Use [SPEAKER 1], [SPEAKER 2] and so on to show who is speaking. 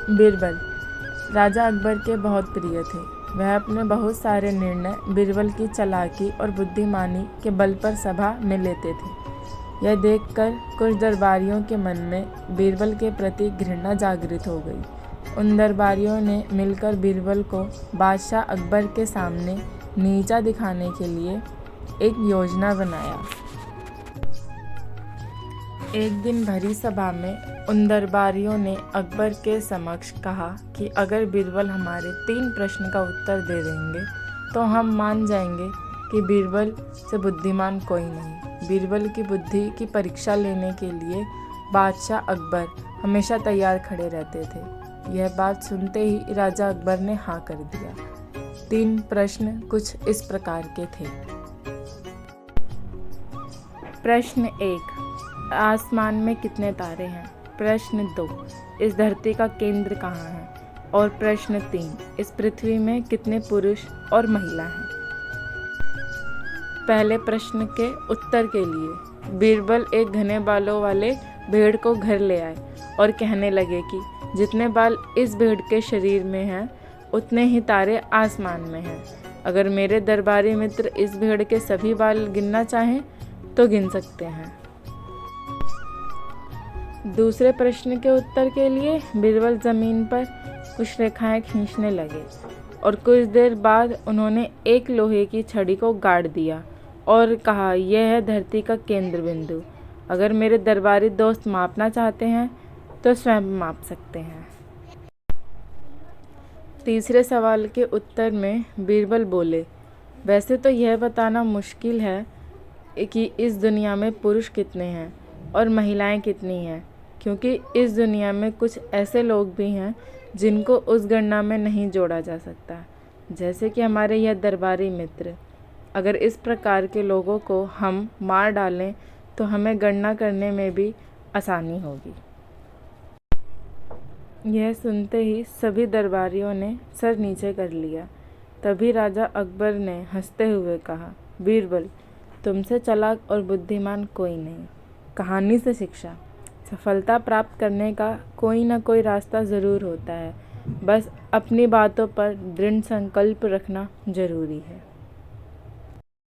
[SPEAKER 1] बीरबल राजा अकबर के बहुत प्रिय थे। वह अपने बहुत सारे निर्णय बीरबल की चालाकी और बुद्धिमानी के बल पर सभा में लेते थे। यह देखकर कुछ दरबारियों के मन में बीरबल के प्रति घृणा जागृत हो गई। उन दरबारियों ने मिलकर बीरबल को बादशाह अकबर के सामने नीचा दिखाने के लिए एक योजना बनाया। एक दिन भरी सभा में उन दरबारियों ने अकबर के समक्ष कहा कि अगर बीरबल हमारे 3 प्रश्न का उत्तर दे देंगे तो हम मान जाएंगे कि बीरबल से बुद्धिमान कोई नहीं। बीरबल की बुद्धि की परीक्षा लेने के लिए बादशाह अकबर हमेशा तैयार खड़े रहते थे। यह बात सुनते ही राजा अकबर ने हाँ कर दिया। 3 प्रश्न कुछ इस प्रकार के थे। प्रश्न 1, आसमान में कितने तारे हैं? प्रश्न 2, इस धरती का केंद्र कहाँ है? और प्रश्न 3, इस पृथ्वी में कितने पुरुष और महिला हैं? पहले प्रश्न के उत्तर के लिए बीरबल एक घने बालों वाले भेड़ को घर ले आए और कहने लगे कि जितने बाल इस भेड़ के शरीर में हैं उतने ही तारे आसमान में हैं। अगर मेरे दरबारी मित्र इस भेड़ के सभी बाल गिनना चाहें तो गिन सकते हैं। दूसरे प्रश्न के उत्तर के लिए बीरबल जमीन पर कुछ रेखाएं खींचने लगे और कुछ देर बाद उन्होंने एक लोहे की छड़ी को गाड़ दिया और कहा, यह है धरती का केंद्र बिंदु। अगर मेरे दरबारी दोस्त मापना चाहते हैं तो स्वयं माप सकते हैं। तीसरे सवाल के उत्तर में बीरबल बोले, वैसे तो यह बताना मुश्किल है कि इस दुनिया में पुरुष कितने हैं और महिलाएं कितनी हैं, क्योंकि इस दुनिया में कुछ ऐसे लोग भी हैं जिनको उस गणना में नहीं जोड़ा जा सकता, जैसे कि हमारे यह दरबारी मित्र। अगर इस प्रकार के लोगों को हम मार डालें तो हमें गणना करने में भी आसानी होगी। यह सुनते ही सभी दरबारियों ने सर नीचे कर लिया। तभी राजा अकबर ने हंसते हुए कहा, बीरबल, तुमसे चालाक और बुद्धिमान कोई नहीं। कहानी से शिक्षा, सफलता प्राप्त करने का कोई ना कोई रास्ता ज़रूर होता है, बस अपनी बातों पर दृढ़ संकल्प रखना जरूरी है।